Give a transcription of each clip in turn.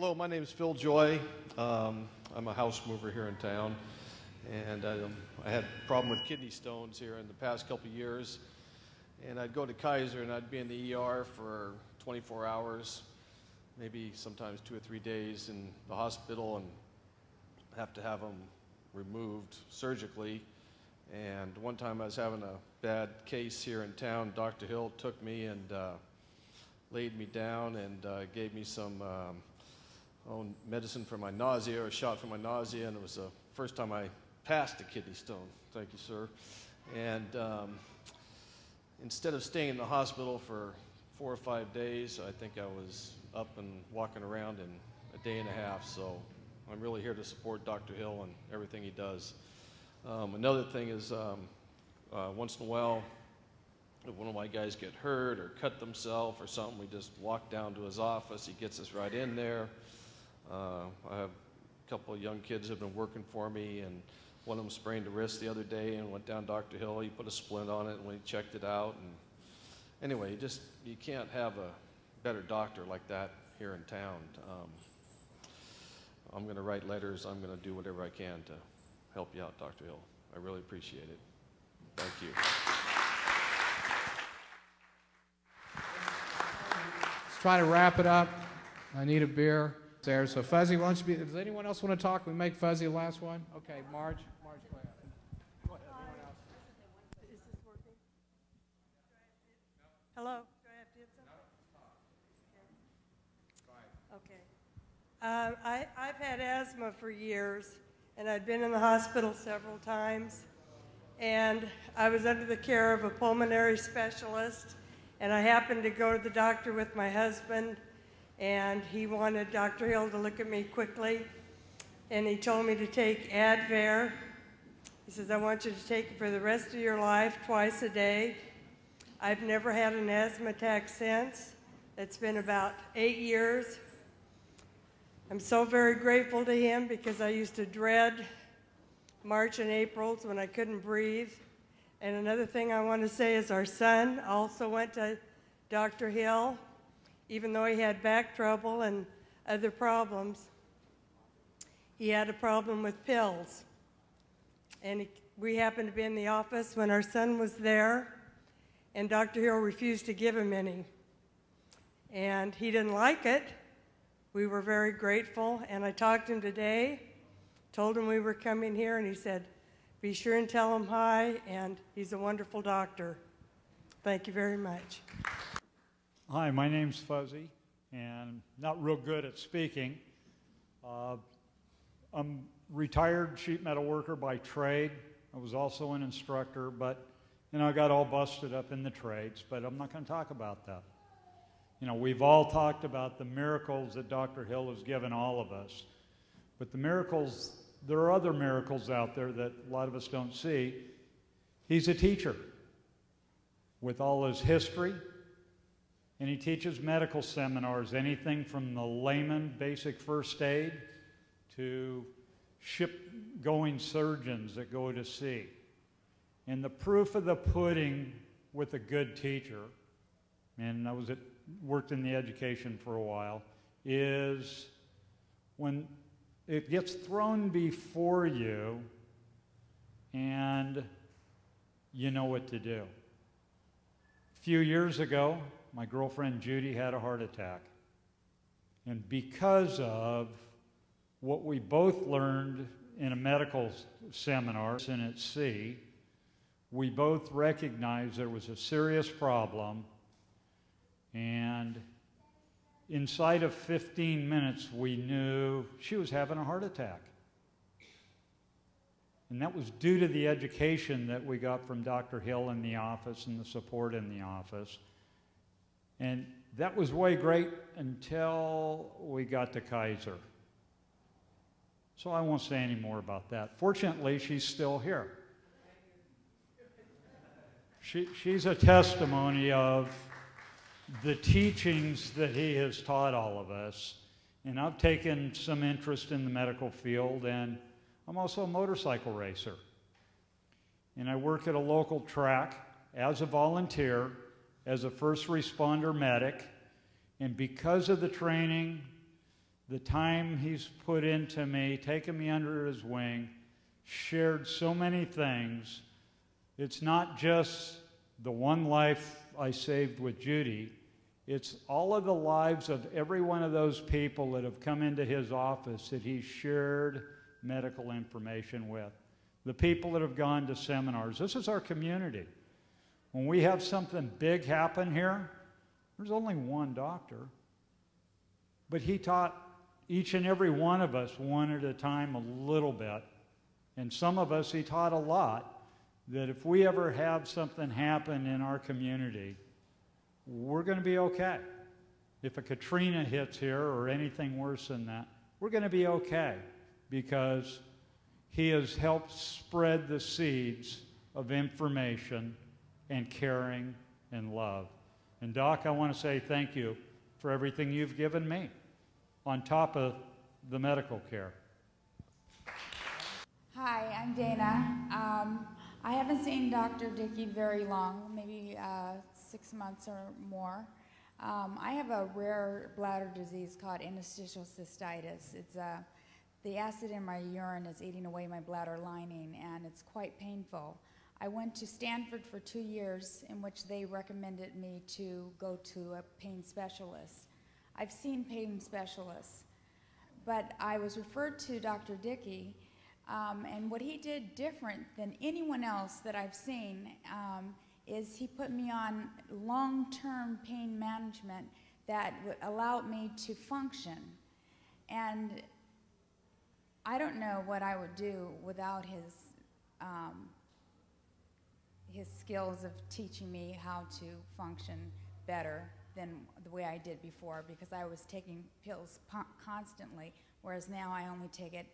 Hello, my name is Phil Joy. I'm a house mover here in town, and I had a problem with kidney stones here in the past couple of years. And I'd go to Kaiser and I'd be in the ER for 24 hours, maybe sometimes 2 or 3 days in the hospital, and have to have them removed surgically. And one time I was having a bad case here in town. Dr. Hill took me and laid me down and gave me some medicine for my nausea, or a shot for my nausea, and it was the first time I passed a kidney stone. Thank you, sir. And instead of staying in the hospital for 4 or 5 days, I think I was up and walking around in a day and a half. So I'm really here to support Dr. Hill and everything he does. Another thing is, once in a while, if one of my guys get hurt or cut themselves or something, we just walk down to his office. He gets us right in there. I have a couple of young kids that have been working for me, and one of them sprained a wrist the other day and went down to Dr. Hill. He put a splint on it when he checked it out. And anyway, you can't have a better doctor like that here in town. I'm going to write letters. I'm going to do whatever I can to help you out, Dr. Hill. I really appreciate it. Thank you. Let's try to wrap it up. I need a beer there. So Fuzzy, why don't you be, does anyone else want to talk? We make Fuzzy the last one? Okay, Marge, go ahead. Go ahead. Anyone else? Is this working? Hello? Do I have to hit something? Okay. I've had asthma for years, and I'd been in the hospital several times, and I was under the care of a pulmonary specialist, and I happened to go to the doctor with my husband, and he wanted Dr. Hill to look at me quickly, and he told me to take Advair. He says, I want you to take it for the rest of your life, twice a day. I've never had an asthma attack since. It's been about 8 years. I'm so very grateful to him because I used to dread March and Aprils when I couldn't breathe. And another thing I want to say is our son also went to Dr. Hill, even though he had back trouble and other problems. He had a problem with pills. And we happened to be in the office when our son was there, and Dr. Hill refused to give him any. And he didn't like it. We were very grateful, and I talked to him today, told him we were coming here, and he said, be sure and tell him hi, and he's a wonderful doctor. Thank you very much. Hi, my name's Fuzzy, and not real good at speaking. I'm retired sheet metal worker by trade. I was also an instructor, but I got all busted up in the trades, but I'm not going to talk about that. We've all talked about the miracles that Dr. Hill has given all of us, but the miracles, there are other miracles out there that a lot of us don't see. He's a teacher with all his history, and he teaches medical seminars, anything from the layman basic first aid to ship-going surgeons that go to sea. And the proof of the pudding with a good teacher, and I worked in the education for a while, is when it gets thrown before you and you know what to do. A few years ago, my girlfriend Judy had a heart attack. And because of what we both learned in a medical seminar and at sea, we both recognized there was a serious problem, and inside of 15 minutes we knew she was having a heart attack. And that was due to the education that we got from Dr. Hill in the office and the support in the office. And that was way great until we got to Kaiser. So I won't say any more about that. Fortunately, she's still here. She's a testimony of the teachings that he has taught all of us. And I've taken some interest in the medical field, and I'm also a motorcycle racer. And I work at a local track as a volunteer, as a first responder medic, and because of the training the time he's put into me, taken me under his wing, shared so many things. It's not just the one life I saved with Judy. It's all of the lives of every one of those people that have come into his office that he shared medical information with. The people that have gone to seminars. This is our community. When we have something big happen here, there's only one doctor. But he taught each and every one of us one at a time a little bit. And some of us he taught a lot, that if we ever have something happen in our community, we're going to be okay. If a Katrina hits here or anything worse than that, we're going to be okay because he has helped spread the seeds of information and caring and love. And Doc, I want to say thank you for everything you've given me on top of the medical care. Hi, I'm Dana. I haven't seen Dr. Dickey very long, maybe 6 months or more. I have a rare bladder disease called interstitial cystitis. It's the acid in my urine is eating away my bladder lining, and it's quite painful. I went to Stanford for 2 years, in which they recommended me to go to a pain specialist. I've seen pain specialists, but I was referred to Dr. Dickey, and what he did different than anyone else that I've seen is he put me on long-term pain management that allowed me to function. And I don't know what I would do without his skills of teaching me how to function better than the way I did before, because I was taking pills constantly, whereas now I only take it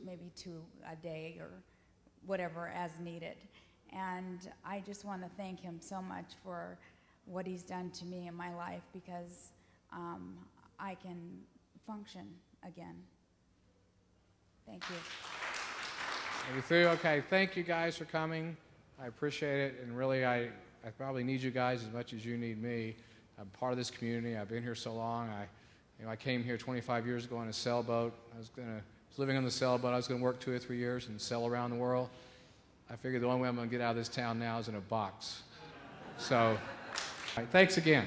maybe two a day or whatever as needed. And I just want to thank him so much for what he's done to me in my life, because I can function again. Thank you. Maybe three. Okay, thank you guys for coming. I appreciate it, and really I probably need you guys as much as you need me. I'm part of this community. I've been here so long. I came here 25 years ago on a sailboat. I was living on the sailboat. I was going to work 2 or 3 years and sail around the world. I figured the only way I'm going to get out of this town now is in a box. So, thanks again.